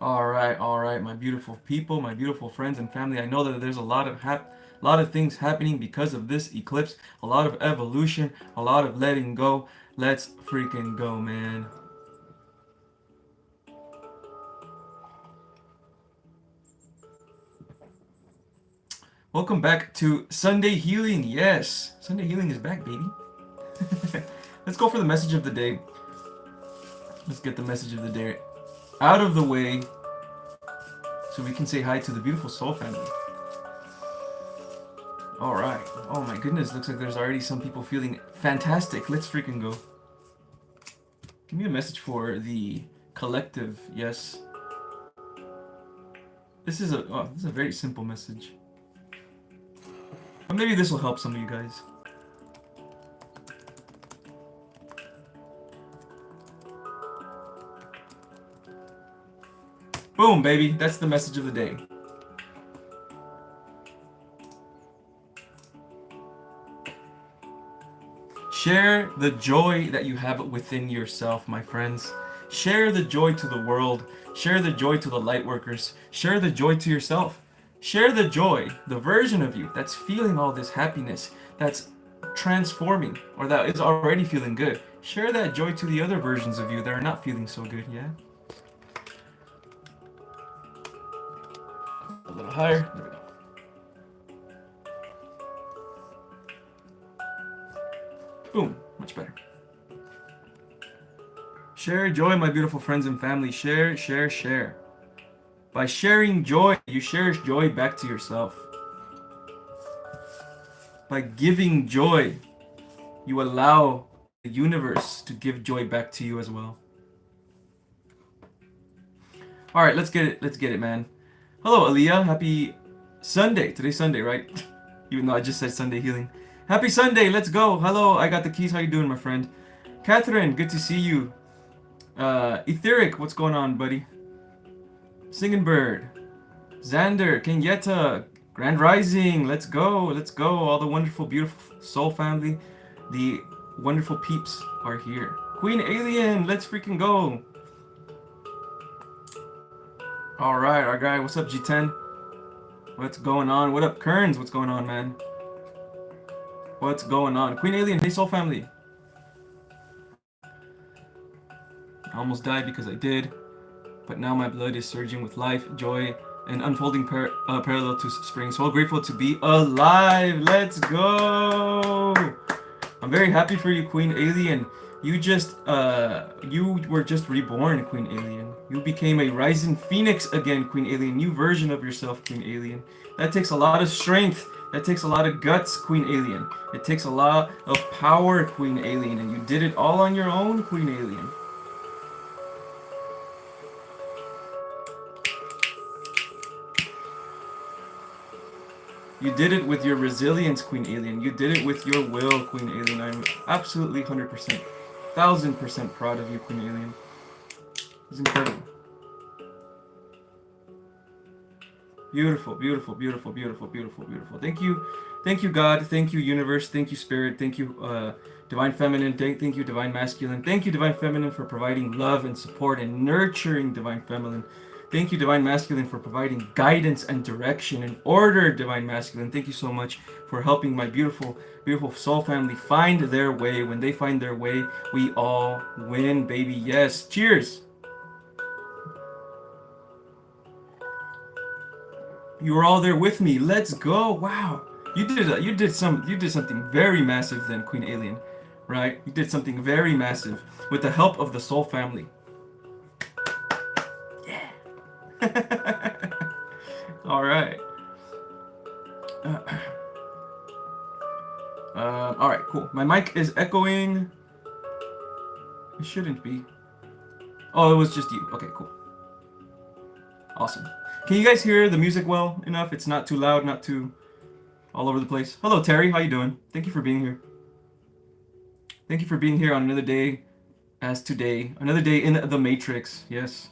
All right, my beautiful people, my beautiful friends and family. I know that there's a lot of things happening because of this eclipse, a lot of evolution, a lot of letting go. Let's freaking go, man. Welcome back to Sunday Healing. Yes, Sunday Healing is back, baby. Let's go for the message of the day. Let's get the message of the day out of the way so we can say hi to the beautiful soul family. All right. Oh my goodness, looks like there's already some people feeling fantastic. Let's freaking go. Give me a message for the collective. Yes. This is a very simple message. But maybe this will help some of you guys. Boom, baby. That's the message of the day. Share the joy that you have within yourself, my friends. Share the joy to the world. Share the joy to the lightworkers. Share the joy to yourself. Share the joy, the version of you that's feeling all this happiness, that's transforming, or that is already feeling good. Share that joy to the other versions of you that are not feeling so good, yeah? A little higher. There we go. Boom. Much better. Share joy, my beautiful friends and family. Share, share, share. By sharing joy, you share joy back to yourself. By giving joy, you allow the universe to give joy back to you as well. All right, let's get it. Let's get it, man. Hello, Aliyah. Happy Sunday. Today's Sunday, right? Even though I just said Sunday healing. Happy Sunday. Let's go. Hello, I got the keys. How you doing, my friend? Catherine, good to see you. Etheric, what's going on, buddy? Singing Bird. Xander, Kenyetta, Grand Rising. Let's go. Let's go. All the wonderful, beautiful soul family. The wonderful peeps are here. Queen Alien, let's freaking go. All right, our guy. What's up, G10? What's going on? What up, Kearns? What's going on, man? What's going on? Queen Alien, hey, soul family. I almost died because I did, but now my blood is surging with life, joy, and unfolding parallel to spring. So grateful to be alive. Let's go. I'm very happy for you, Queen Alien. You were just reborn, Queen Alien. You became a rising phoenix again, Queen Alien. New version of yourself, Queen Alien. That takes a lot of strength. That takes a lot of guts, Queen Alien. It takes a lot of power, Queen Alien. And you did it all on your own, Queen Alien. You did it with your resilience, Queen Alien. You did it with your will, Queen Alien. I'm absolutely 100%, 1000% proud of you, Queen Alien. It's incredible. Beautiful, beautiful, beautiful, beautiful, beautiful, beautiful. Thank you, God. Thank you, Universe. Thank you, Spirit. Thank you, Divine Feminine. Thank you, Divine Masculine. Thank you, Divine Feminine, for providing love and support and nurturing Divine Feminine. Thank you, Divine Masculine, for providing guidance and direction and order, Divine Masculine. Thank you so much for helping my beautiful, beautiful soul family find their way. When they find their way, we all win, baby. Yes. Cheers. You were all there with me. Let's go. Wow. You did something very massive then, Queen Alien. Right? You did something very massive with the help of the soul family. All right. All right, cool. My mic is echoing. It shouldn't be. Oh, it was just you. Okay, cool. Awesome. Can you guys hear the music well enough? It's not too loud, not too all over the place. Hello, Terry. How you doing? Thank you for being here. Thank you for being here on another day as today. Another day in the Matrix. Yes.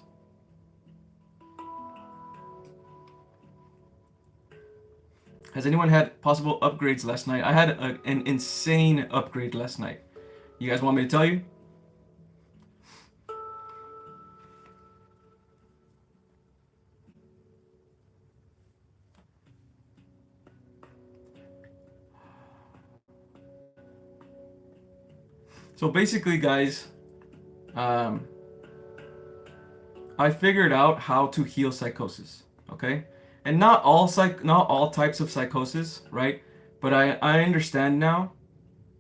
Has anyone had possible upgrades last night? I had an insane upgrade last night. You guys want me to tell you? So basically, guys, um, I figured out how to heal psychosis. Okay, and not all types of psychosis, right? But I understand now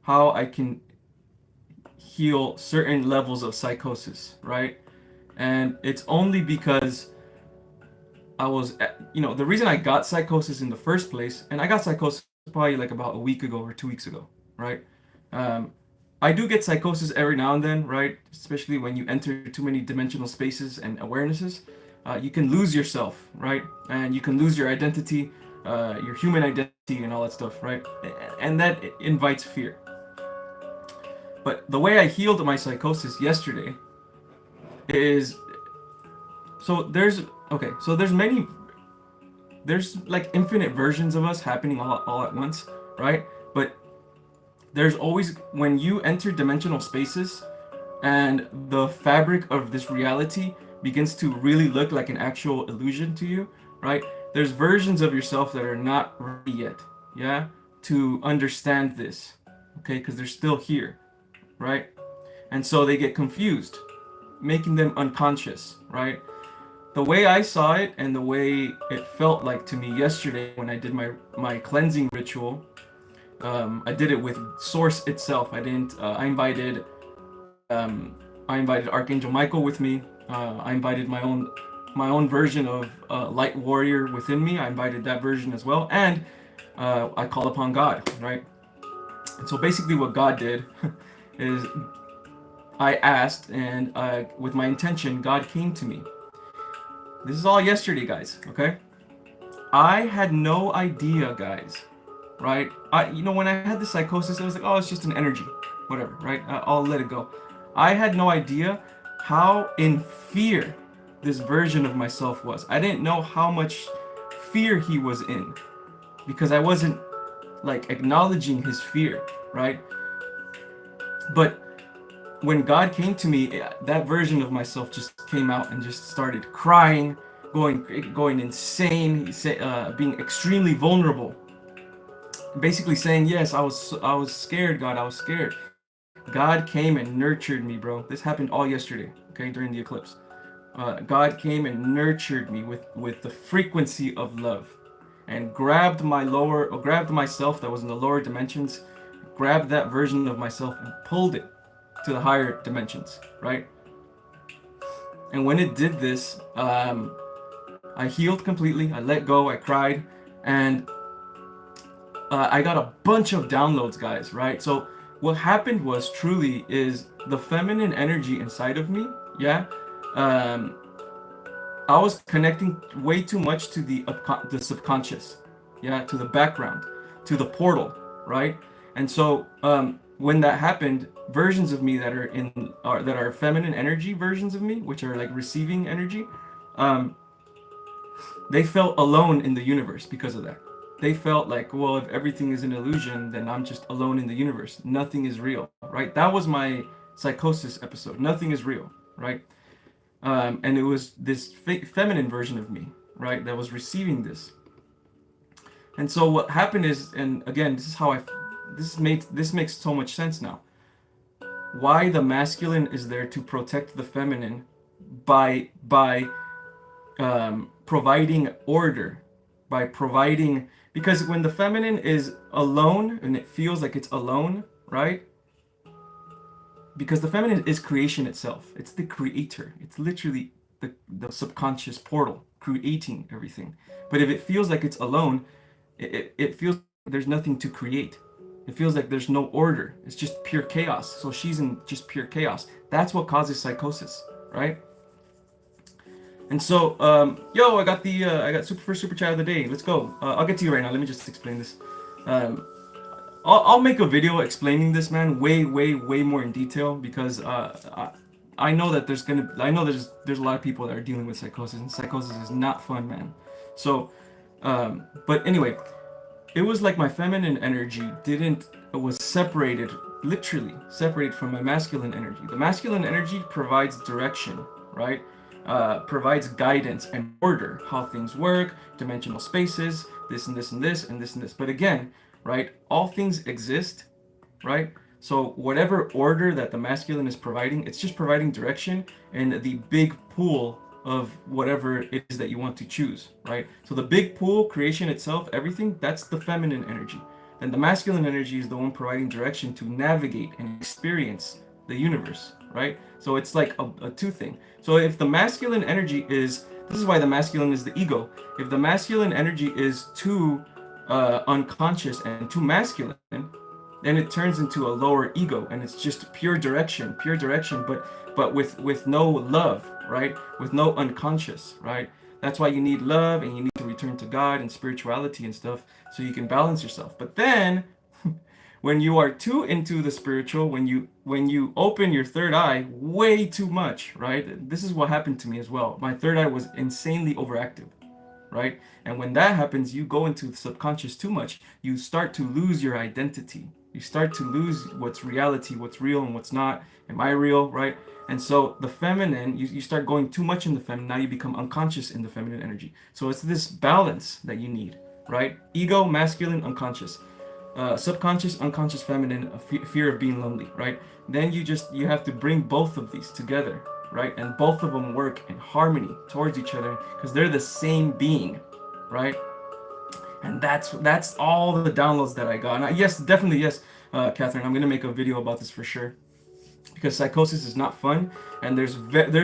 how I can heal certain levels of psychosis, right? And it's only because I was, the reason I got psychosis in the first place, and I got psychosis probably like about a week ago or 2 weeks ago, right? Um, I do get psychosis every now and then, right? Especially when you enter too many dimensional spaces and awarenesses. You can lose yourself, right? And you can lose your identity, your human identity, and all that stuff, right? And that invites fear. But the way I healed my psychosis yesterday is so there's like infinite versions of us happening all at once, right? But there's always, when you enter dimensional spaces and the fabric of this reality begins to really look like an actual illusion to you, right? There's versions of yourself that are not ready yet, yeah, to understand this, okay, because they're still here, right? And so they get confused, making them unconscious, right? The way I saw it and the way it felt like to me yesterday when I did my cleansing ritual, I did it with Source itself. I didn't. I invited Archangel Michael with me. I invited my own version of Light Warrior within me. I invited that version as well, and I call upon God, right? And so basically, what God did is I asked, and with my intention, God came to me. This is all yesterday, guys. Okay, I had no idea, guys. Right? When I had the psychosis, I was like, oh, it's just an energy, whatever. Right? I'll let it go. I had no idea how in fear this version of myself was. I didn't know how much fear he was in because I wasn't like acknowledging his fear, right? But when God came to me, that version of myself just came out and just started crying, going insane, being extremely vulnerable, basically saying, yes, I was scared, God, I was scared. God came and nurtured me, bro. This happened all yesterday, okay, during the eclipse. God came and nurtured me with the frequency of love, and grabbed myself that was in the lower dimensions, grabbed that version of myself and pulled it to the higher dimensions, right? And when it did this, I healed completely. I let go. I cried, and I got a bunch of downloads, guys, right? So what happened was truly is the feminine energy inside of me, yeah. I was connecting way too much to the subconscious, yeah, to the background, to the portal, right? And so when that happened, versions of me that are feminine energy versions of me, which are like receiving energy, they felt alone in the universe because of that. They felt like, well, if everything is an illusion, then I'm just alone in the universe. Nothing is real, right? That was my psychosis episode. Nothing is real, right? And it was this feminine version of me, right, that was receiving this. And so what happened is, and again, this makes so much sense now. Why the masculine is there to protect the feminine by providing order, because when the feminine is alone and it feels like it's alone, right? Because the feminine is creation itself. It's the creator. It's literally the subconscious portal creating everything. But if it feels like it's alone, it feels like there's nothing to create. It feels like there's no order. It's just pure chaos. So she's in just pure chaos. That's what causes psychosis, right? And so, I got super chat of the day. Let's go. I'll get to you right now. Let me just explain this. I'll make a video explaining this, man, way more in detail, because I know that there's a lot of people that are dealing with psychosis, and psychosis is not fun, man. So, but anyway, it was like my feminine energy was separated, literally separated from my masculine energy. The masculine energy provides direction, right? Provides guidance and order, how things work, dimensional spaces, this and this and this and this and this. But again, right, all things exist, right, So whatever order that the masculine is providing, it's just providing direction and the big pool of whatever it is that you want to choose, right? So the big pool, creation itself, everything, that's the feminine energy. And the masculine energy is the one providing direction to navigate and experience the universe, right? So it's like a two thing. So if the masculine energy is, this is why the masculine is the ego. If the masculine energy is too unconscious and too masculine, then it turns into a lower ego, and it's just pure direction, but with no love, right? With no unconscious, right? That's why you need love, and you need to return to God and spirituality and stuff, so you can balance yourself. But then when you are too into the spiritual, when you open your third eye way too much, right? This is what happened to me as well. My third eye was insanely overactive, right? And when that happens, you go into the subconscious too much, you start to lose your identity. You start to lose what's reality, what's real and what's not. Am I real, right? And so the feminine, you start going too much in the feminine, now you become unconscious in the feminine energy. So it's this balance that you need, right? Ego, masculine, unconscious. Subconscious, unconscious, feminine, fear of being lonely, right? Then you have to bring both of these together, right? And both of them work in harmony towards each other because they're the same being, right? And that's all the downloads that I got. And yes, definitely, yes, Catherine, I'm gonna make a video about this for sure because psychosis is not fun, and there's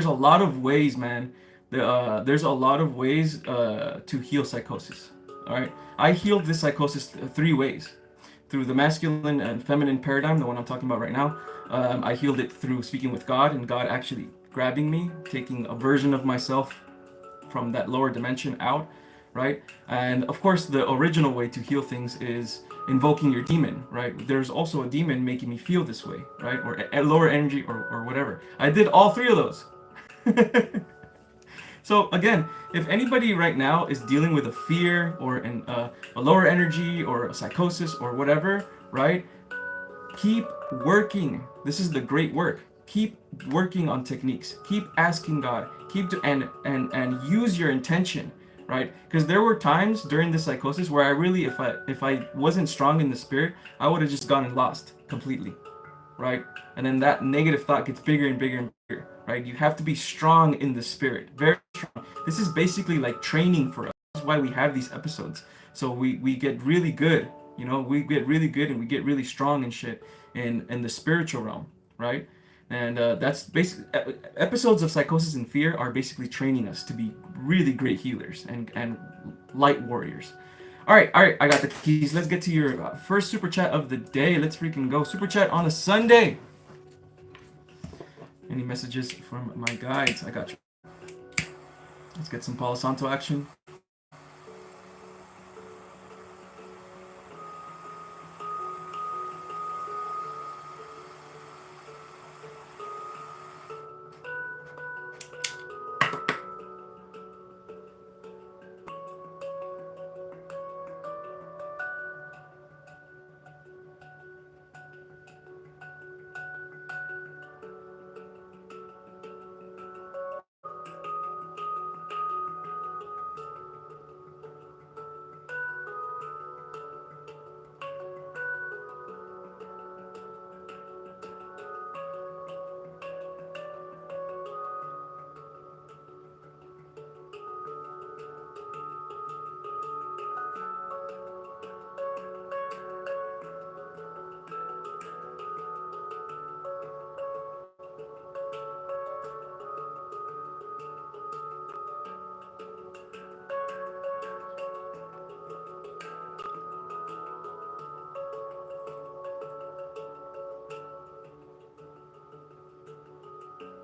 a lot of ways, man. There's a lot of ways to heal psychosis. All right, I healed this psychosis three ways: through the masculine and feminine paradigm, the one I'm talking about right now. I healed it through speaking with God, and God actually grabbing me, taking a version of myself from that lower dimension out, right? And of course, the original way to heal things is invoking your demon, right? There's also a demon making me feel this way, right? Or a lower energy or whatever. I did all three of those. So again, if anybody right now is dealing with a fear or a lower energy or a psychosis or whatever, right? Keep working. This is the great work. Keep working on techniques. Keep asking God. And use your intention, right? Because there were times during the psychosis where I really, if I wasn't strong in the spirit, I would have just gone and lost completely, right? And then that negative thought gets bigger and bigger and bigger, right? You have to be strong in the spirit, very strong. This is basically like training for us. That's why we have these episodes. So we get really good, we get really good and we get really strong and shit in the spiritual realm, right? And that's basically episodes of psychosis and fear are basically training us to be really great healers and light warriors. All right, I got the keys. Let's get to your first super chat of the day. Let's freaking go. Super chat on a Sunday. Any messages from my guides? I got you. Let's get some Palo Santo action.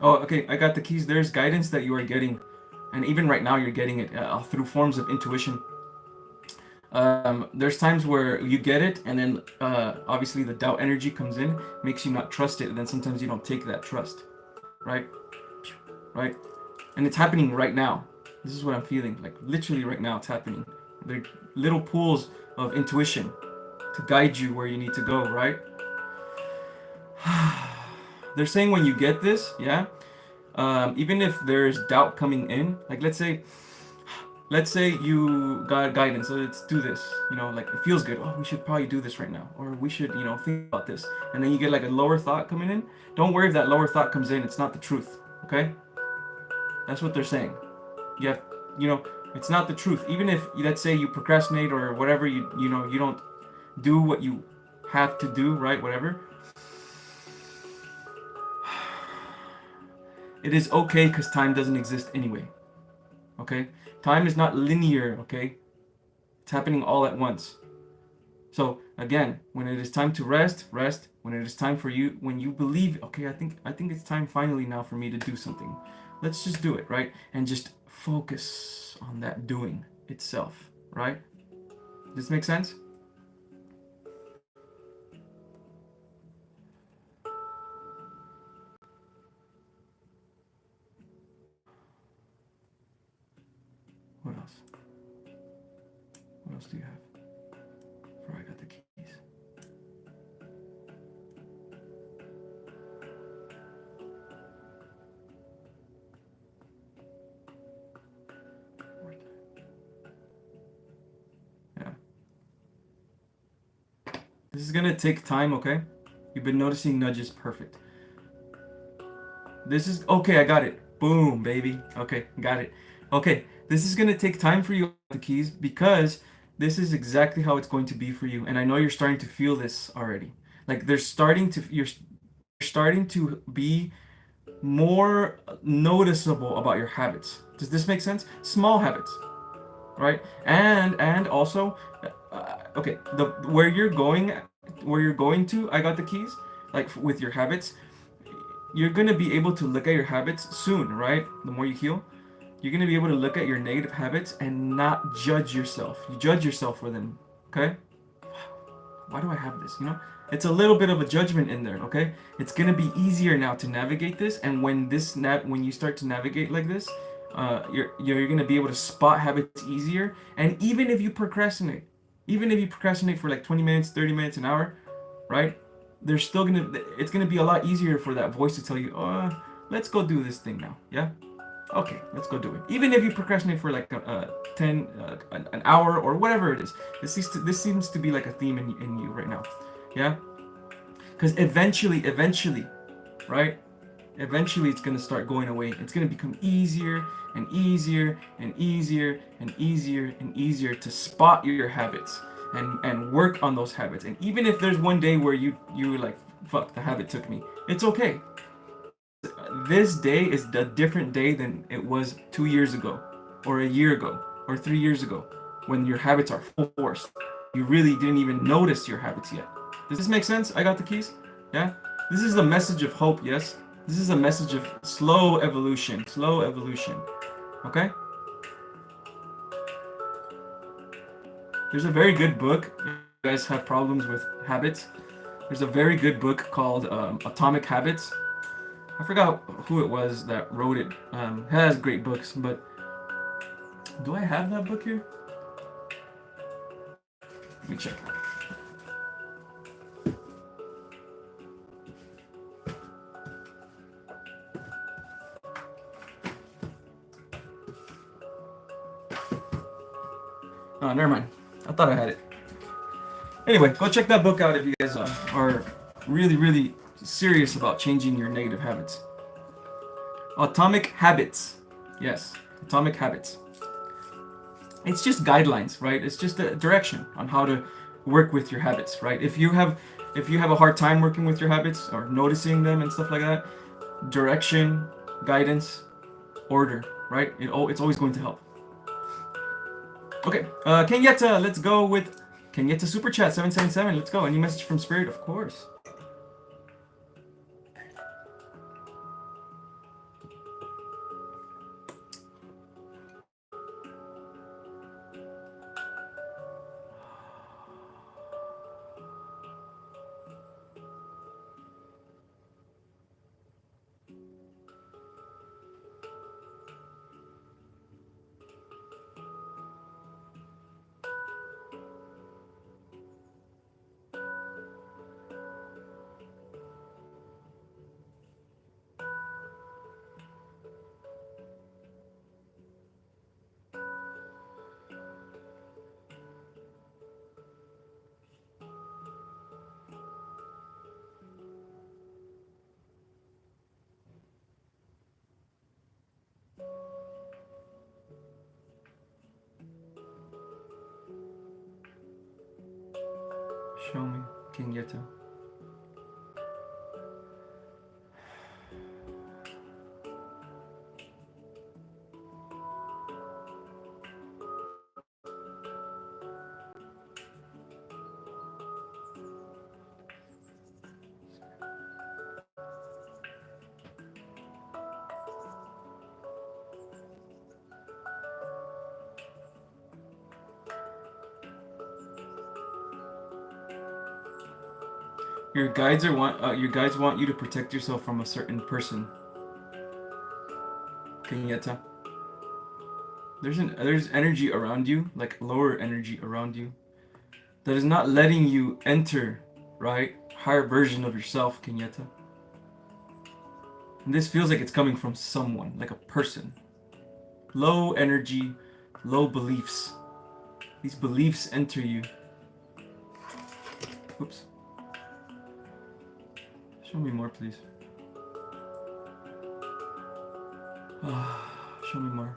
Oh, okay, I got the keys. There's guidance that you are getting, and even right now you're getting it through forms of intuition. There's times where you get it, and then obviously the doubt energy comes in, makes you not trust it, and then sometimes you don't take that trust, right? Right? And it's happening right now. This is what I'm feeling, like literally right now it's happening. They're little pools of intuition to guide you where you need to go, right? They're saying when you get this, yeah, even if there's doubt coming in, like let's say let's say you got guidance, so let's do this, you know, like it feels good, oh, we should probably do this right now, or we should, you know, think about this, and then you get like a lower thought coming in. Don't worry if that lower thought comes in, it's not the truth, okay? That's what they're saying. You have, you know, it's not the truth. Even if, let's say, you procrastinate or whatever, you know, you don't do what you have to do, right, whatever, it is okay, because time doesn't exist anyway, okay? Time is not linear, okay? It's happening all at once. So again, when it is time to rest, rest. When it is time for you, when you believe, okay, I think it's time finally now for me to do something. Let's just do it, right? And just focus on that doing itself, right? Does this make sense? What else? What else do you have? Before I got the keys. Yeah. This is gonna take time, okay? You've been noticing nudges, perfect. This is okay, I got it. Boom, baby. Okay, got it. Okay, this is gonna take time for you, the keys, because this is exactly how it's going to be for you. And I know you're starting to feel this already. Like you're starting to be more noticeable about your habits. Does this make sense? Small habits, right? And also, okay, the where you're going to, I got the keys. Like with your habits, you're gonna be able to look at your habits soon, right? The more you heal, you're gonna be able to look at your negative habits and not judge yourself. You judge yourself for them, okay? Why do I have this? You know, it's a little bit of a judgment in there, okay? It's gonna be easier now to navigate this, and when you start to navigate like this, you're gonna be able to spot habits easier. And even if you procrastinate for like 20 minutes, 30 minutes, an hour, right? It's gonna be a lot easier for that voice to tell you, let's go do this thing now, yeah? Okay, let's go do it. Even if you procrastinate for like 10, an hour or whatever it is. This seems to be like a theme in you right now, yeah? Because eventually, right? Eventually it's gonna start going away. It's gonna become easier and easier and easier and easier and easier to spot your habits and work on those habits. And even if there's one day where you were like, fuck, the habit took me, it's okay. This day is a different day than it was 2 years ago, or a year ago, or 3 years ago, when your habits are full force. You really didn't even notice your habits yet. Does this make sense? I got the keys? Yeah? This is a message of hope, yes? This is a message of slow evolution. Slow evolution. Okay? There's a very good book. If you guys have problems with habits, there's a very good book called Atomic Habits. I forgot who it was that wrote it. It has great books, but do I have that book here? Let me check. Oh, never mind. I thought I had it. Anyway, go check that book out if you guys are really, really serious about changing your negative habits. Atomic Habits. Yes, Atomic Habits. It's just guidelines, right? It's just a direction on how to work with your habits, right? If you have a hard time working with your habits or noticing them and stuff like that, direction, guidance, order, right? It's always going to help. Okay, Kenyetta, let's go with Kenyetta Super Chat 777. Let's go. Any message from Spirit? Of course. Show me, King Yeta. Your guides want you to protect yourself from a certain person. Kenyetta. There's energy around you, like lower energy around you, that is not letting you enter, right? Higher version of yourself, Kenyetta. And this feels like it's coming from someone, like a person. Low energy, low beliefs. These beliefs enter you. Oops. Show me more, please. Show me more.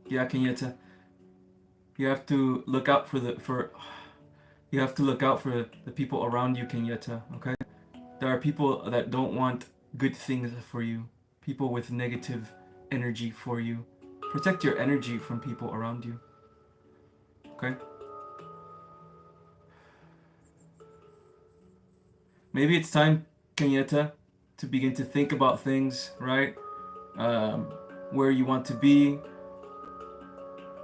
Yeah, Kenyetta. You have to look out for you have to look out for the people around you, Kenyetta, okay? There are people that don't want good things for you. People with negative energy for you. Protect your energy from people around you. Okay? Maybe it's time, Kenyetta, to begin to think about things, right? Where you want to be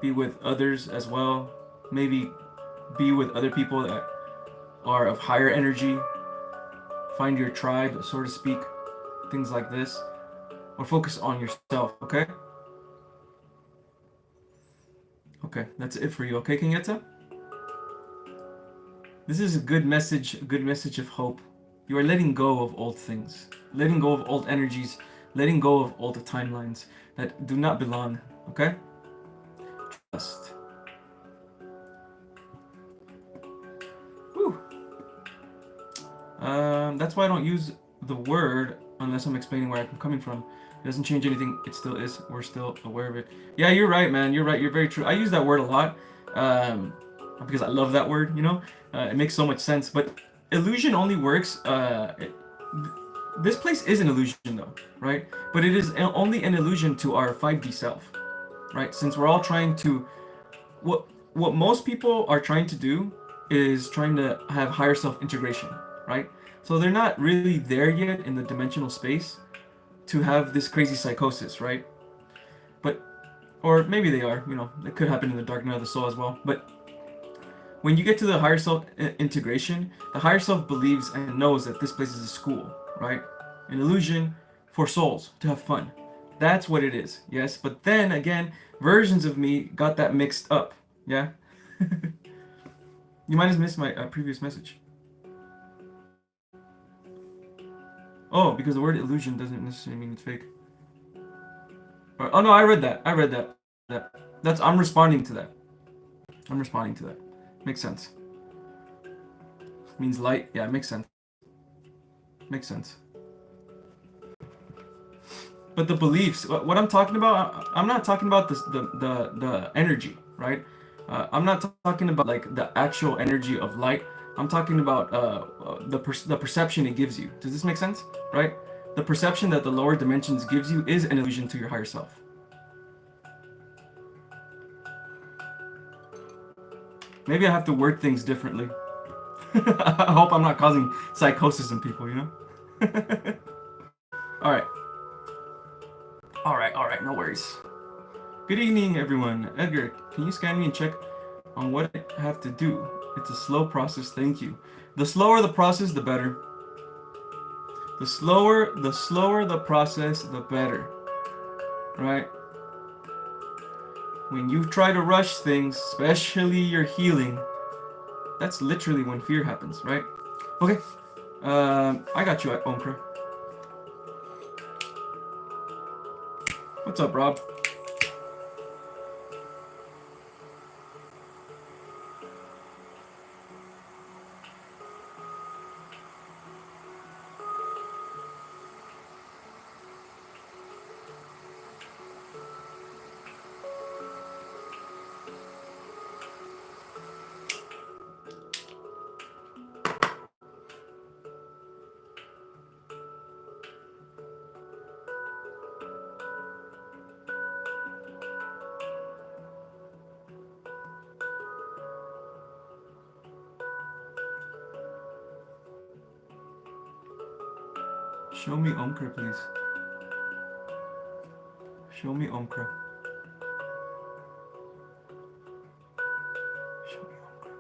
with others as well. Maybe be with other people that are of higher energy. Find your tribe, so to speak. Things like this. Or focus on yourself, okay? Okay, that's it for you, okay, Kenyetta? This is a good message of hope. You are letting go of old things, letting go of old energies, letting go of old timelines that do not belong, okay? Trust. Whew. That's why I don't use the word unless I'm explaining where I'm coming from. It doesn't change anything. It still is. We're still aware of it. Yeah, you're right, man. You're right. You're very true. I use that word a lot because I love that word, you know? It makes so much sense. But illusion only works. This place is an illusion, though, right? But it is only an illusion to our 5D self, right? Since we're all trying to... What most people are trying to do is trying to have higher self-integration, right? So they're not really there yet in the dimensional space to have this crazy psychosis, right? But, or maybe they are, you know, it could happen in the dark night of the soul as well. But when you get to the higher self integration, the higher self believes and knows that this place is a school, right? An illusion for souls to have fun. That's what it is, yes? But then again, versions of me got that mixed up, yeah? You might have missed my previous message. Oh, because the word illusion doesn't necessarily mean it's fake. Oh no, I read that. That's I'm responding to that. Makes sense. Means light. Yeah, makes sense. But the beliefs, what I'm talking about, I'm not talking about the energy, right? I'm not talking about like the actual energy of light. I'm talking about the perception it gives you. Does this make sense? Right? The perception that the lower dimensions gives you is an illusion to your higher self. Maybe I have to word things differently. I hope I'm not causing psychosis in people, you know? Alright, no worries. Good evening, everyone. Edgar, can you scan me and check on what I have to do? It's a slow process, thank you. The slower the process, the better. The slower the process, the better. Right? When you try to rush things, especially your healing, that's literally when fear happens, right? Okay. I got you, Omkra. What's up, Rob? Show me Omkra, please. Show me Omkra. Show me Omkra.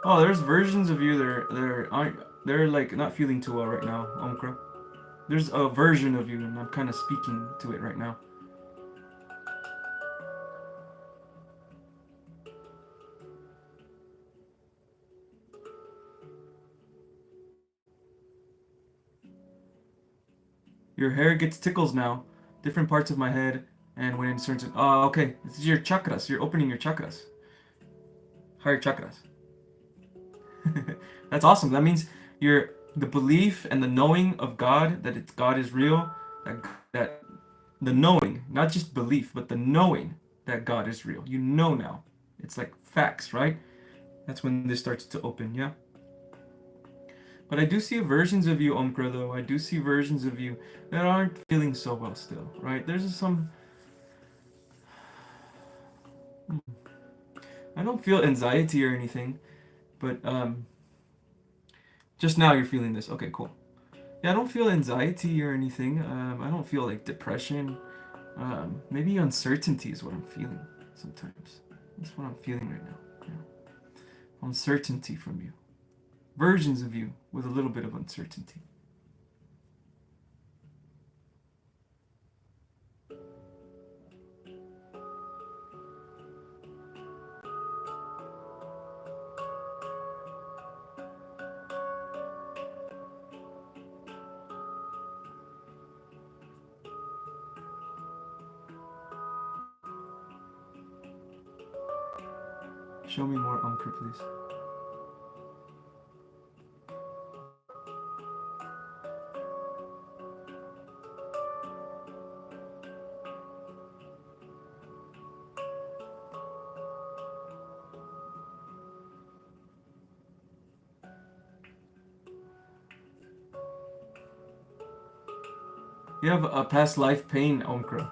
Oh, there's versions of you that aren't they're like not feeling too well right now, Omkra. There's a version of you, and I'm kind of speaking to it right now. Your hair gets tickles now, different parts of my head, and when it certain. Oh, okay. This is your chakras. You're opening your chakras. Higher chakras. That's awesome. That means you're the belief and the knowing of God that God is real. That the knowing, not just belief, but the knowing that God is real. You know now. It's like facts, right? That's when this starts to open. Yeah. But I do see versions of you, Omkra, though. I do see versions of you that aren't feeling so well still, right? There's some. I don't feel anxiety or anything, but just now you're feeling this. Okay, cool. Yeah, I don't feel anxiety or anything. I don't feel like depression. Maybe uncertainty is what I'm feeling sometimes. That's what I'm feeling right now. Yeah. Uncertainty from you. Versions of you with a little bit of uncertainty. Show me more Omkra, please. You have a past life pain, Omkra.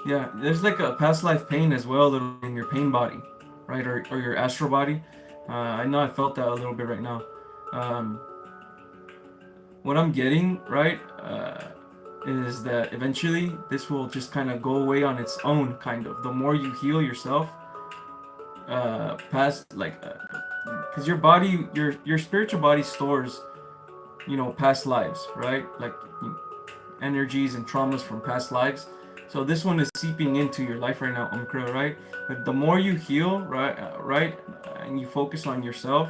Yeah, there's like a past life pain as well in your pain body, right? Or your astral body. I know I felt that a little bit right now. Um, what I'm getting, right, is that eventually this will just kind of go away on its own, kind of. The more you heal yourself, past, like, because your body, your spiritual body stores, past lives, right? Like energies and traumas from past lives. So this one is seeping into your life right now, Omkra, right? But the more you heal, right, and you focus on yourself,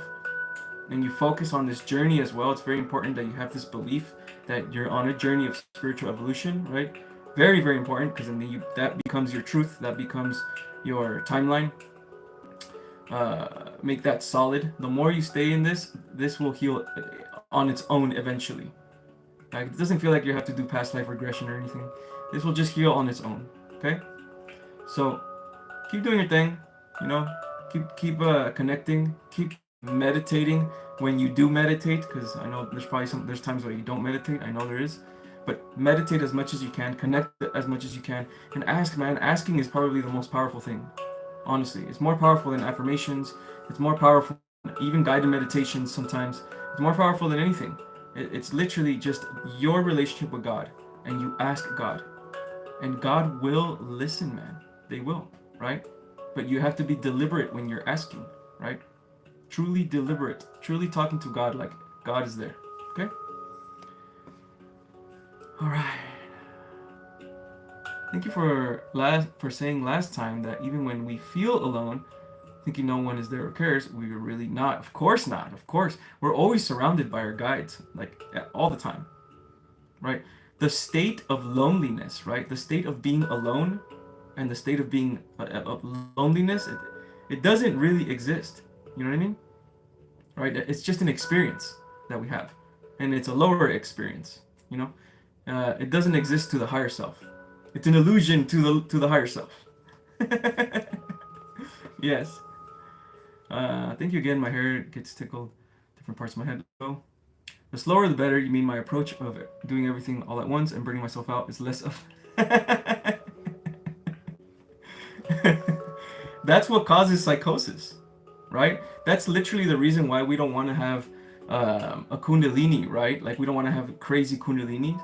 and you focus on this journey as well, it's very important that you have this belief that you're on a journey of spiritual evolution, right? Very, very important, because then that becomes your truth, that becomes your timeline. Make that solid. The more you stay in this will heal on its own eventually. Like, it doesn't feel like you have to do past life regression or anything. This will just heal on its own. Okay? So keep doing your thing. Keep connecting. Keep meditating when you do meditate, because I know there's times where you don't meditate. I know there is, but meditate as much as you can. Connect as much as you can, and ask, man. Asking is probably the most powerful thing. Honestly, it's more powerful than affirmations. It's more powerful, even guided meditations. Sometimes it's more powerful than anything. It's literally just your relationship with God, and you ask God, and God will listen, man. They will, right? But you have to be deliberate when you're asking, right? Truly deliberate, truly talking to God like God is there. Okay? All right. Thank you for saying last time that even when we feel alone, thinking no one is there or cares, we are really not. Of course not. Of course, we're always surrounded by our guides, like all the time, right? The state of loneliness, right? The state of being alone, and the state of being of loneliness, it doesn't really exist. You know what I mean? Right? It's just an experience that we have, and it's a lower experience. It doesn't exist to the higher self. It's an illusion to the higher self. Yes. Thank you again. My hair gets tickled. Different parts of my head. So, the slower the better. You mean my approach of doing everything all at once and burning myself out is less of. That's what causes psychosis, right? That's literally the reason why we don't want to have a kundalini, right? Like we don't want to have crazy kundalini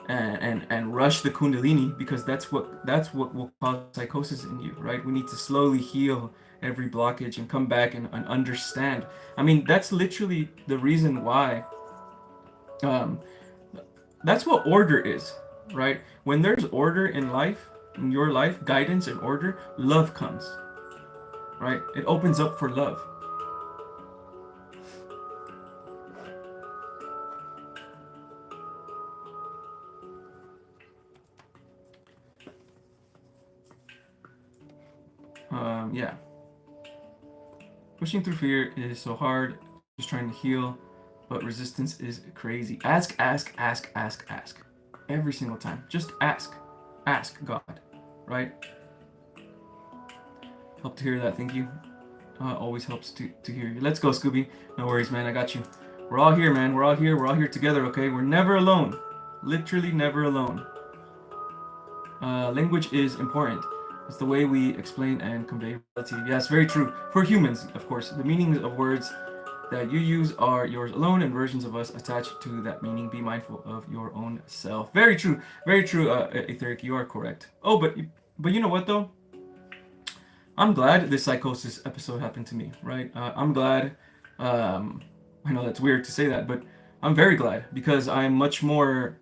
and rush the kundalini, because that's what will cause psychosis in you, right? We need to slowly heal every blockage and come back and understand. I mean, that's literally the reason why. Um, that's what order is, right? When there's order in life, in your life, guidance and order, love comes, right? It opens up for love. Yeah. Pushing through fear is so hard. Just trying to heal, but resistance is crazy. Ask, ask, ask, ask, ask. Every single time. Just ask. Ask God, right? Help to hear that. Thank you. Always helps to hear you. Let's go, Scooby. No worries, man. I got you. We're all here, man. We're all here. We're all here together, okay? We're never alone. Literally never alone. Language is important. It's the way we explain and convey reality. Yes, very true. For humans, of course. The meanings of words that you use are yours alone, and versions of us attached to that meaning. Be mindful of your own self. Very true. Very true, Etheric. You are correct. Oh, but you know what, though? I'm glad this psychosis episode happened to me, right? I'm glad. I know that's weird to say that, but I'm very glad, because I'm much more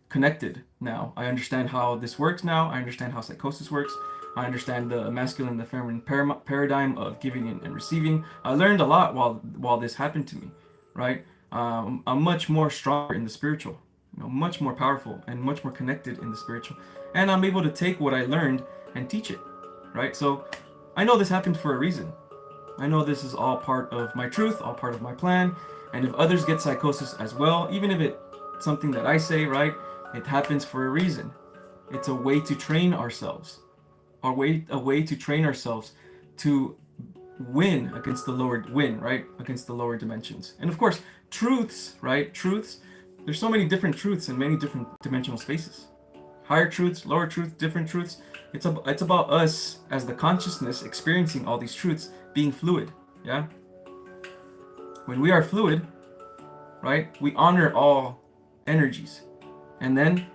connected now. I understand how this works now. I understand how psychosis works. I understand the masculine and the feminine paradigm of giving and receiving. I learned a lot while this happened to me, right? I'm much more stronger in the spiritual, much more powerful and much more connected in the spiritual. And I'm able to take what I learned and teach it, right? So I know this happened for a reason. I know this is all part of my truth, all part of my plan. And if others get psychosis as well, even if it's something that I say, right, it happens for a reason. It's a way to train ourselves. A way to train ourselves to win against the lower right? Against the lower dimensions. And of course, truths, right? Truths. There's so many different truths in many different dimensional spaces. Higher truths, lower truths, different truths. It's about us as the consciousness experiencing all these truths, being fluid. Yeah. When we are fluid, right? We honor all energies, and then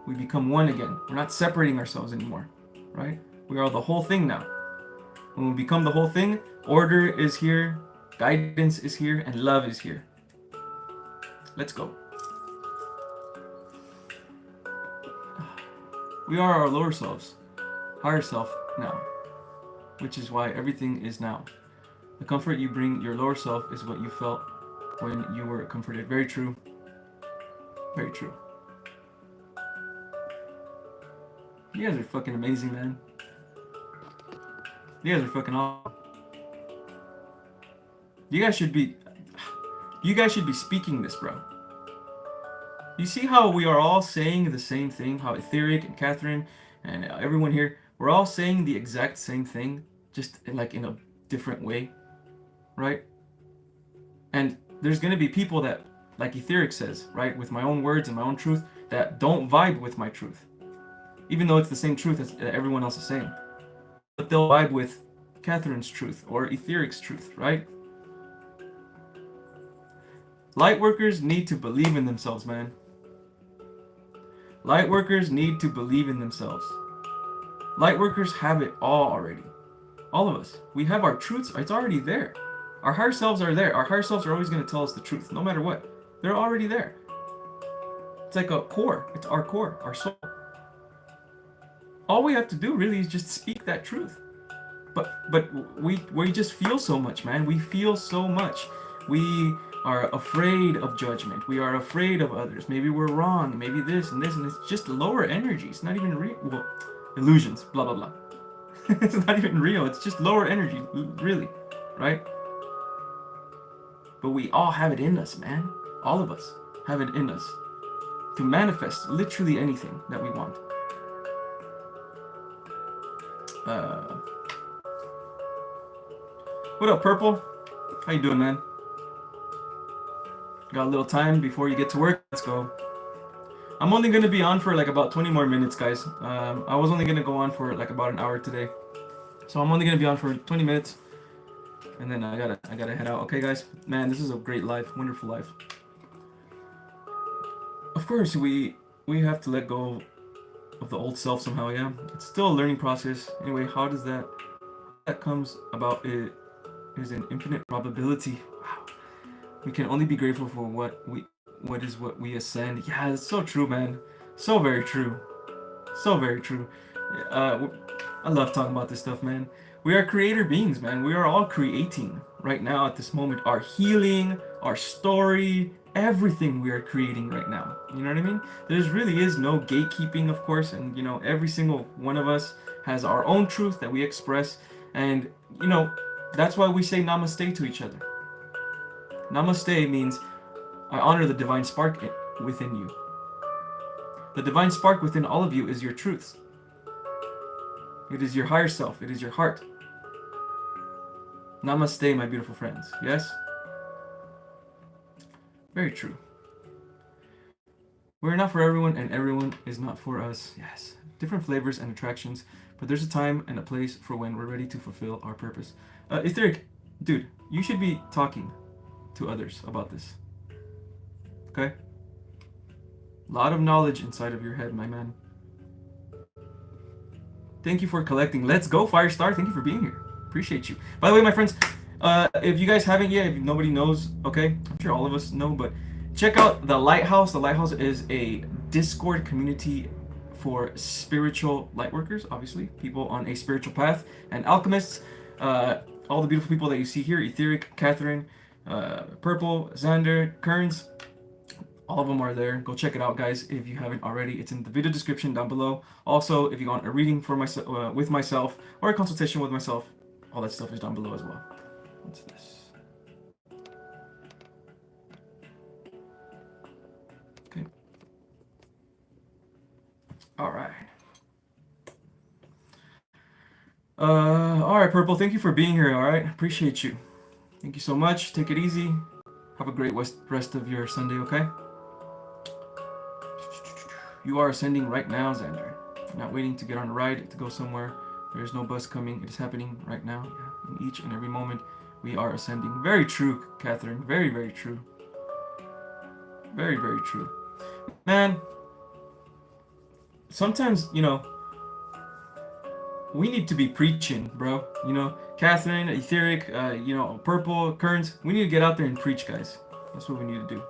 we become one again. We're not separating ourselves anymore, right? We are the whole thing now. When we become the whole thing, order is here, guidance is here, and love is here. Let's go. We are our lower selves, higher self now, which is why everything is now. The comfort you bring your lower self is what you felt when you were comforted. Very true. Very true. You guys are fucking amazing, man. You guys are fucking awesome. You guys should be speaking this, bro. You see how we are all saying the same thing? How Etheric and Catherine and everyone here, we're all saying the exact same thing, just like in a different way, right? And there's gonna be people that, like Etheric says, right, with my own words and my own truth, that don't vibe with my truth, even though it's the same truth as everyone else is saying. But they'll vibe with Catherine's truth or Etheric's truth, right? Lightworkers need to believe in themselves, man. Lightworkers need to believe in themselves. Lightworkers have it all already. All of us. We have our truths. It's already there. Our higher selves are there. Our higher selves are always going to tell us the truth, no matter what. They're already there. It's like a core. It's our core, our soul. All we have to do really is just speak that truth. But we just feel so much, man. We feel so much. We are afraid of judgment. We are afraid of others. Maybe we're wrong. Maybe this and this, and it's just lower energy. It's not even real. Well, illusions. Blah blah blah. It's not even real. It's just lower energy, really, right? But we all have it in us, man. All of us have it in us to manifest literally anything that we want. Uh, what up, Purple? How you doing, man? Got a little time before you get to work. Let's go. I'm only gonna be on for like about 20 more minutes, guys. I was only gonna go on for like about an hour today, so I'm only gonna be on for 20 minutes, and then I gotta head out. Okay, guys. Man, this is a great life, wonderful life. Of course, we have to let go of the old self somehow. Yeah, it's still a learning process. Anyway, how does that comes about? It is an infinite probability. Wow. We can only be grateful for what we ascend. Yeah, it's so true, man. So very true. So very true. Uh, I love talking about this stuff, man. We are creator beings, man. We are all creating right now at this moment. Our healing, our story, everything we are creating right now. You know what I mean? There really is no gatekeeping, of course, and you know, every single one of us has our own truth that we express, and you know, that's why we say namaste to each other. Namaste means I honor the divine spark within you. The divine spark within all of you is your truths. It is your higher self. It is your heart. Namaste, my beautiful friends. Yes? Very true. We're not for everyone, and everyone is not for us. Yes. Different flavors and attractions, but there's a time and a place for when we're ready to fulfill our purpose. Etheric, dude, you should be talking to others about this. Okay? A lot of knowledge inside of your head, my man. Thank you for collecting. Let's go, Firestar. Thank you for being here. Appreciate you. By the way, my friends, if you guys haven't yet, if nobody knows, okay, I'm sure all of us know, but check out the Lighthouse. The Lighthouse is a Discord community for spiritual lightworkers, obviously, people on a spiritual path, and alchemists. All the beautiful people that you see here, Etheric, Catherine, Purple, Xander, Kearns, all of them are there. Go check it out, guys, if you haven't already. It's in the video description down below. Also, if you want a reading for myself, with myself, or a consultation with myself, all that stuff is down below as well. What's this? Okay. All right. All right, Purple. Thank you for being here. All right, appreciate you. Thank you so much. Take it easy. Have a great rest of your Sunday. Okay. You are ascending right now, Xander. You're not waiting to get on a ride to go somewhere. There is no bus coming. It is happening right now. Yeah. In each and every moment, we are ascending. Very true, Catherine. Very, very true. Very, very true. Man, sometimes, you know, we need to be preaching, bro. You know, Catherine, Etheric, you know, Purple, Kearns. We need to get out there and preach, guys. That's what we need to do.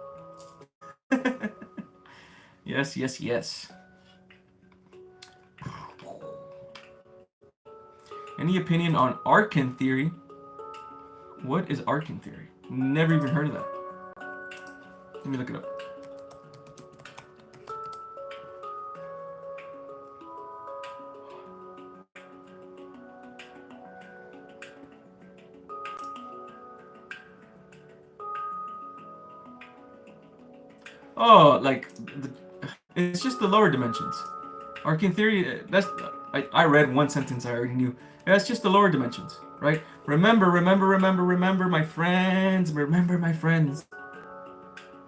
Yes, yes, yes. Any opinion on Arcan theory? What is Arcan theory? Never even heard of that. Let me look it up. Oh, like it's just the lower dimensions. Arcane theory. That's I read one sentence I already knew. That's just the lower dimensions, right? Remember, my friends. Remember, my friends.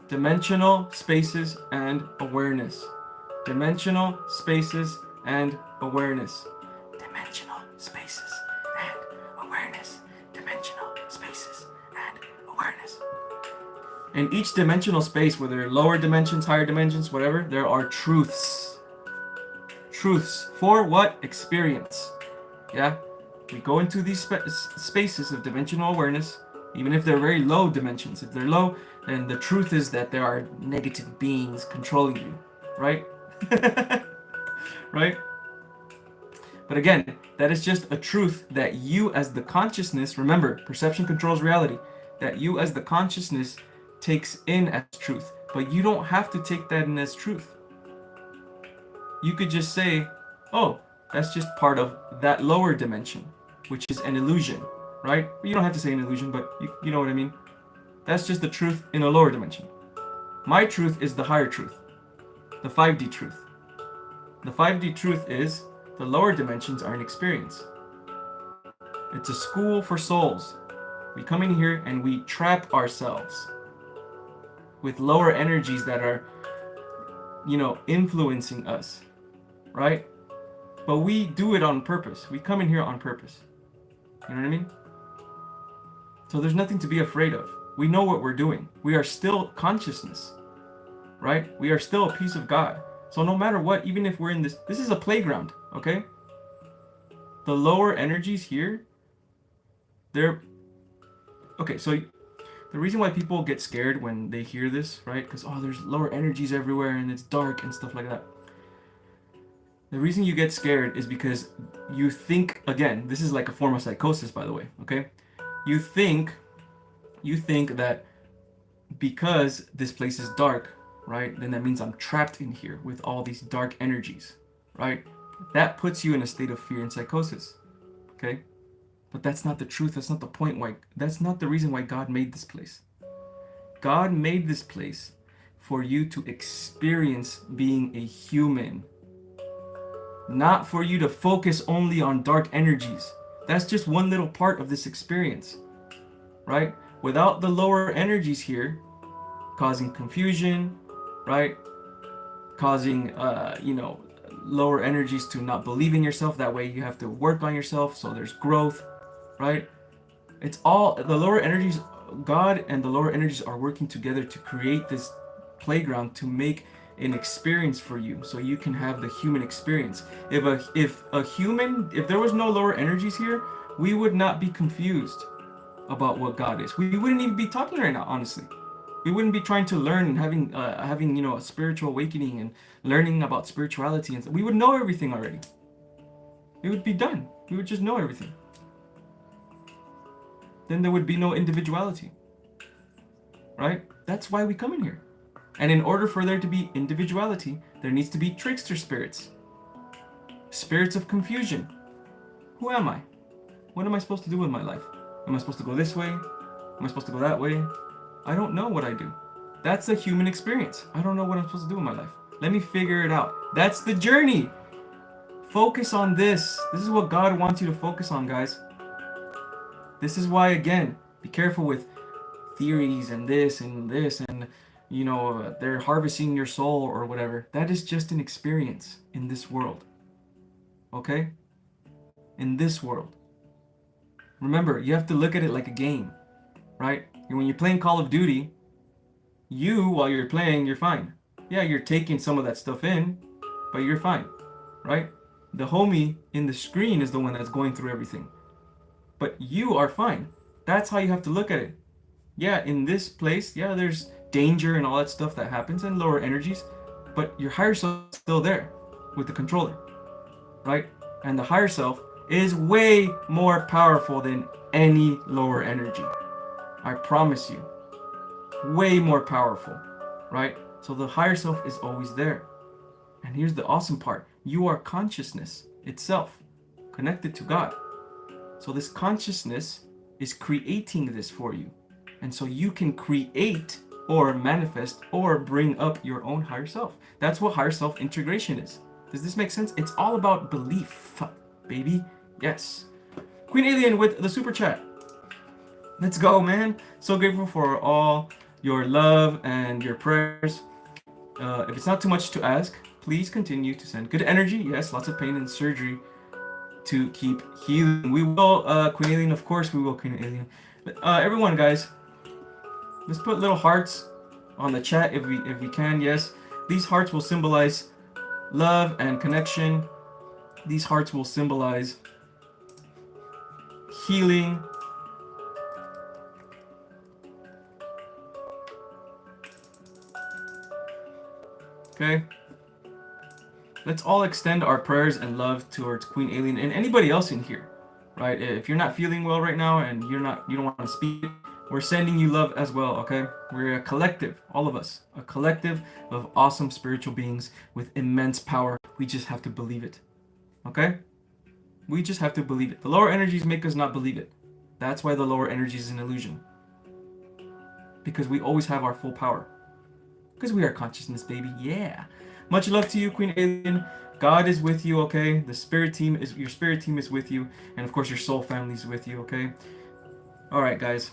Dimensional spaces and awareness. Dimensional spaces and awareness. Dimensional spaces and awareness. Dimensional spaces and awareness. In each dimensional space, whether lower dimensions, higher dimensions, whatever, there are truths. Truths for what? Experience. Yeah? We go into these spaces of dimensional awareness, even if they're very low dimensions. If they're low, then the truth is that there are negative beings controlling you. Right? Right? But again, that is just a truth that you as the consciousness, remember, perception controls reality, that you as the consciousness takes in as truth, but you don't have to take that in as truth. You could just say, oh, that's just part of that lower dimension, which is an illusion, right? You don't have to say an illusion, but you know what I mean. That's just the truth in a lower dimension. My truth is the higher truth, the 5D truth. The 5D truth is the lower dimensions are an experience. It's a school for souls. We come in here and we trap ourselves with lower energies that are, influencing us, right? But we do it on purpose. We come in here on purpose. You know what I mean? So there's nothing to be afraid of. We know what we're doing. We are still consciousness, right? We are still a piece of God. So no matter what, even if we're in this is a playground, okay? The lower energies here, okay, so the reason why people get scared when they hear this, right? Because, there's lower energies everywhere and it's dark and stuff like that. The reason you get scared is because you think, again, this is like a form of psychosis, by the way, okay? You think that because this place is dark, right, then that means I'm trapped in here with all these dark energies, right? That puts you in a state of fear and psychosis, okay? But that's not the truth. That's not the point. That's not the reason why God made this place. God made this place for you to experience being a human, not for you to focus only on dark energies. That's just one little part of this experience, right? Without the lower energies here, causing confusion, right? Causing, lower energies to not believe in yourself. That way you have to work on yourself, so there's growth, right? It's all the lower energies. God and the lower energies are working together to create this playground to make an experience for you, so you can have the human experience. If there was no lower energies here, we would not be confused about what God is. We wouldn't even be talking right now, honestly. We wouldn't be trying to learn and having a spiritual awakening and learning about spirituality, and we would know everything already. It would be done. We would just know everything. Then there would be no individuality, right? That's why we come in here. And in order for there to be individuality, there needs to be trickster spirits, spirits of confusion. Who am I? What am I supposed to do with my life? Am I supposed to go this way? Am I supposed to go that way? I don't know what I do. That's a human experience. I don't know what I'm supposed to do in my life. Let me figure it out. That's the journey. Focus on this. This is what God wants you to focus on, guys. This is why, again, be careful with theories and this and they're harvesting your soul or whatever. That is just an experience in this world. Okay? In this world. Remember, you have to look at it like a game, right? When you're playing Call of Duty, while you're playing, you're fine. Yeah, you're taking some of that stuff in, but you're fine, right? The homie in the screen is the one that's going through everything. But you are fine. That's how you have to look at it. Yeah, in this place, yeah, there's danger and all that stuff that happens and lower energies, but your higher self is still there with the controller, right? And the higher self is way more powerful than any lower energy. I promise you. Way more powerful, right? So the higher self is always there. And here's the awesome part. You are consciousness itself, connected to God. So this consciousness is creating this for you. And so you can create or manifest or bring up your own higher self. That's what higher self integration is. Does this make sense? It's all about belief, baby. Yes. Queen Alien with the super chat. Let's go, man. So grateful for all your love and your prayers. If it's not too much to ask, please continue to send good energy. Yes, lots of pain and surgery to keep healing. We will, Queen Alien, of course we will, Queen Alien. Everyone, guys, let's put little hearts on the chat if we can. Yes, these hearts will symbolize love and connection. These hearts will symbolize healing. Okay, let's all extend our prayers and love towards Queen Alien and anybody else in here, right? If you're not feeling well right now and you don't want to speak, we're sending you love as well, okay? We're a collective, all of us, a collective of awesome spiritual beings with immense power. We just have to believe it, okay? We just have to believe it. The lower energies make us not believe it. That's why the lower energy is an illusion. Because we always have our full power. Because we are consciousness, baby. Yeah. Much love to you, Queen Alien. God is with you, okay? The spirit team is your spirit team is with you, and of course your soul family is with you, okay? All right, guys.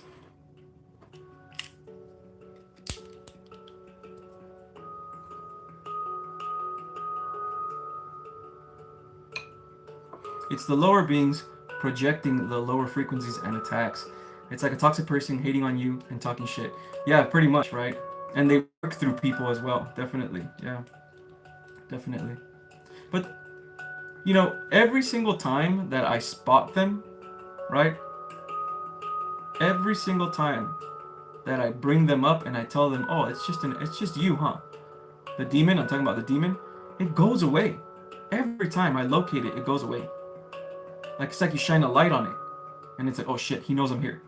It's the lower beings projecting the lower frequencies and attacks. It's like a toxic person hating on you and talking shit. Yeah, pretty much, right? And they work through people as well. Definitely. Yeah. Definitely. But, you know, every single time that I spot them, right? Every single time that I bring them up and I tell them, "Oh, it's just you, huh?" The demon, I'm talking about the demon, it goes away. Every time I locate it, it goes away. Like it's like you shine a light on it, and it's like, oh shit, he knows I'm here.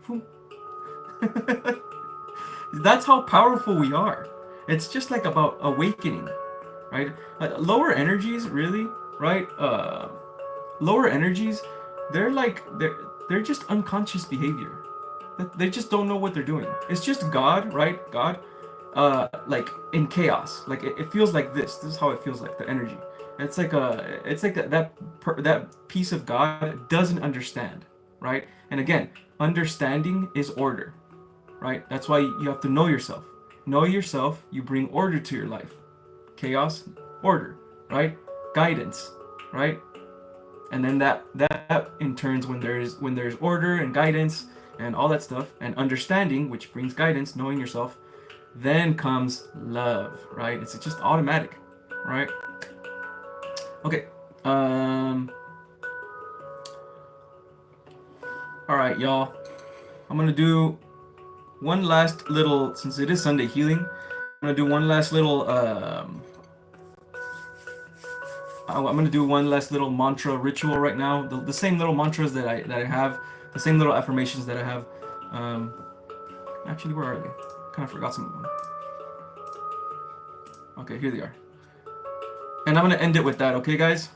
That's how powerful we are. It's just like about awakening, right? Lower energies, really, right? Lower energies, they're like they're just unconscious behavior. They just don't know what they're doing. It's just God, right? God, like in chaos. Like it feels like this. This is how it feels like the energy. It's like that piece of God doesn't understand, right? And again, understanding is order, right? That's why you have to know yourself. Know yourself. You bring order to your life. Chaos, order, right? Guidance, right? And then that in turns, when there's order and guidance and all that stuff and understanding, which brings guidance, knowing yourself, then comes love, right? It's just automatic, right? Okay. All right, y'all. I'm gonna do one last little, since it is Sunday healing. I'm gonna do one last little. I'm gonna do one last little mantra ritual right now. The same little mantras that I have, the same little affirmations that I have. Actually, where are they? Kind of forgot some of them. Okay, here they are. And I'm gonna end it with that. Okay, guys.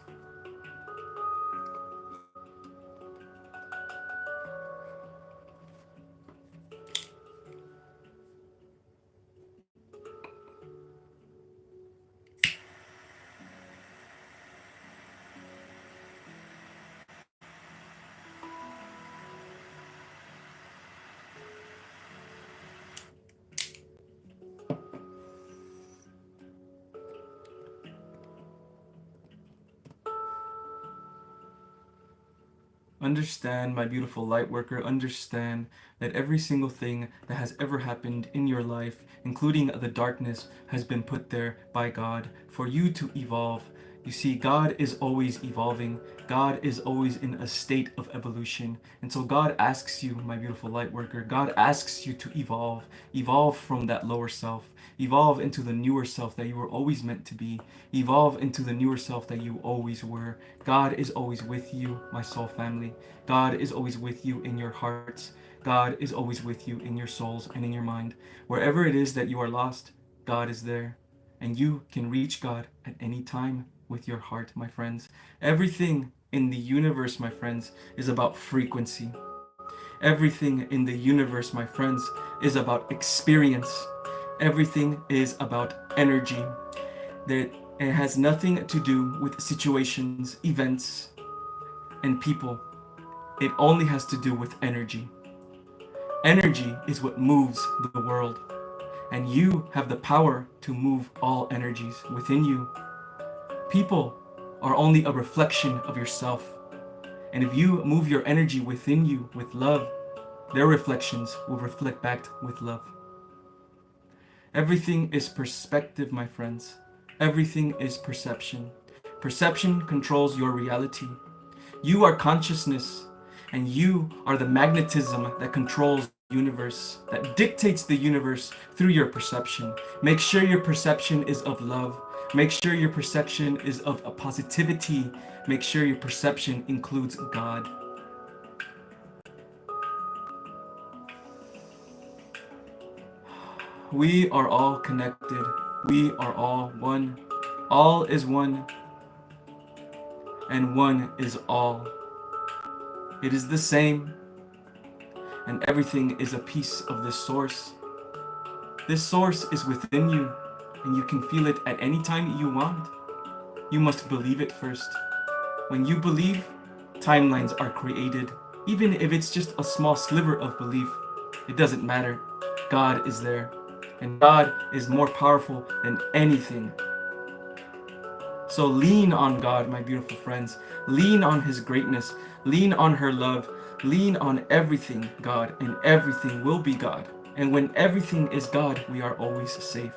Understand, my beautiful light worker, understand that every single thing that has ever happened in your life, including the darkness, has been put there by God for you to evolve. You see, God is always evolving. God is always in a state of evolution. And so God asks you, my beautiful light worker, God asks you to evolve. Evolve from that lower self. Evolve into the newer self that you were always meant to be. Evolve into the newer self that you always were. God is always with you, my soul family. God is always with you in your hearts. God is always with you in your souls and in your mind. Wherever it is that you are lost, God is there. And you can reach God at any time with your heart, my friends. Everything in the universe, my friends, is about frequency. Everything in the universe, my friends, is about experience. Everything is about energy. That it has nothing to do with situations, events, and people. It only has to do with energy. Energy is what moves the world. And you have the power to move all energies within you. People are only a reflection of yourself. And if you move your energy within you with love, their reflections will reflect back with love. Everything is perspective, my friends. Everything is perception. Perception controls your reality. You are consciousness, and you are the magnetism that controls the universe, that dictates the universe through your perception. Make sure your perception is of love. Make sure your perception is of a positivity. Make sure your perception includes God. We are all connected. We are all one. All is one, and one is all. It is the same, and everything is a piece of this source. This source is within you, and you can feel it at any time you want. you must believe it first. When you believe, timelines are created. Even if it's just a small sliver of belief, it doesn't matter. God is there. And God is more powerful than anything. So lean on God, my beautiful friends. Lean on His greatness. Lean on her love. Lean on everything, God, and everything will be God. And when everything is God, we are always safe.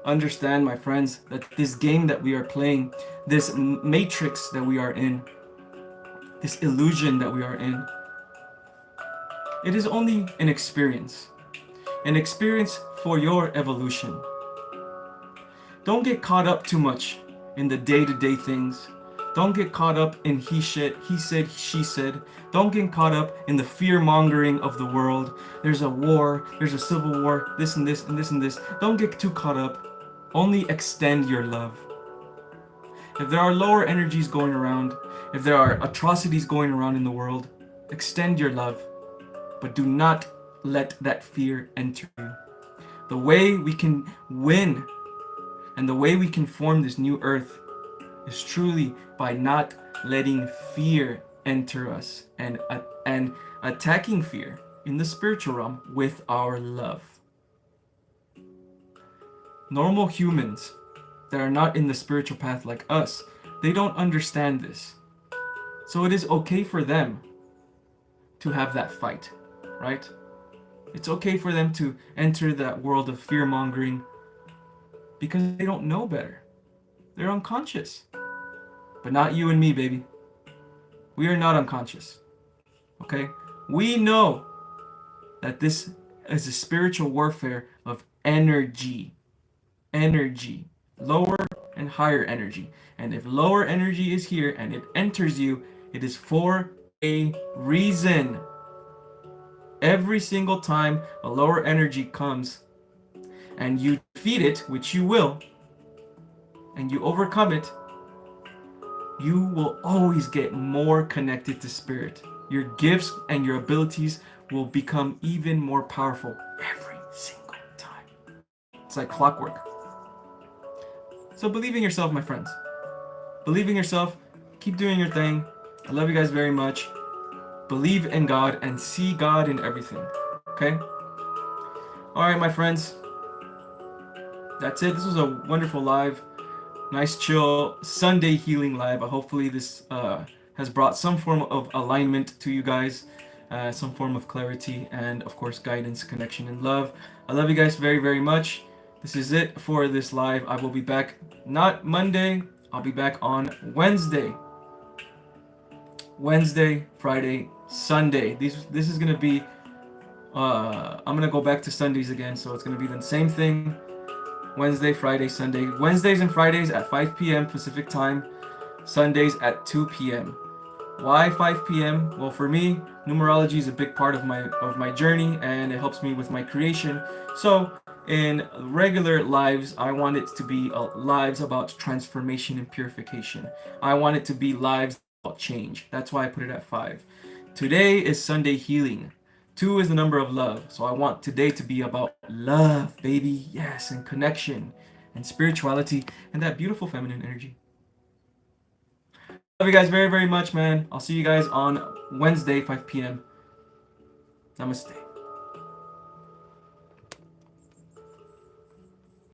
Understand, my friends, that this game that we are playing, this matrix that we are in, this illusion that we are in, it is only an experience for your evolution. Don't get caught up too much in the day-to-day things. Don't get caught up in he said, she said. Don't get caught up in the fear-mongering of the world. There's a war, there's a civil war, this and this and this and this. Don't get too caught up. Only extend your love. If there are lower energies going around, if there are atrocities going around in the world, extend your love. But do not let that fear enter you. The way we can win and the way we can form this new earth is truly by not letting fear enter us and attacking fear in the spiritual realm with our love. Normal humans that are not in the spiritual path like us, they don't understand this. So it is okay for them to have that fight, right? It's okay for them to enter that world of fear-mongering because they don't know better. They're unconscious. But not you and me, baby. We are not unconscious. Okay? We know that this is a spiritual warfare of energy. Energy. Lower and higher energy. And if lower energy is here and it enters you, it is for a reason. Every single time a lower energy comes and you defeat it, which you will, and you overcome it, you will always get more connected to spirit. Your gifts and your abilities will become even more powerful every single time. It's like clockwork. So believe in yourself, my friends. Believe in yourself. Keep doing your thing. I love you guys very much. Believe in God and see God in everything. Okay? Alright, my friends. That's it. This was a wonderful live. Nice, chill Sunday healing live. Hopefully this has brought some form of alignment to you guys. Some form of clarity and, of course, guidance, connection, and love. I love you guys very, very much. This is it for this live. I will be back not Monday. I'll be back on Wednesday. Wednesday, Friday, Sunday. This is gonna be I'm gonna go back to Sundays again, so it's gonna be the same thing. Wednesday, Friday, Sunday. Wednesdays and Fridays at 5 p.m. Pacific time. Sundays at 2 p.m. Why 5 p.m.? Well, for me, numerology is a big part of my journey, and it helps me with my creation. So in regular lives, I want it to be lives about transformation and purification. I want it to be lives about change. That's why I put it at 5. Today is Sunday healing. 2 is the number of love. So I want today to be about love, baby. Yes, and connection and spirituality and that beautiful feminine energy. Love you guys very, very much, man. I'll see you guys on Wednesday, 5 p.m. Namaste.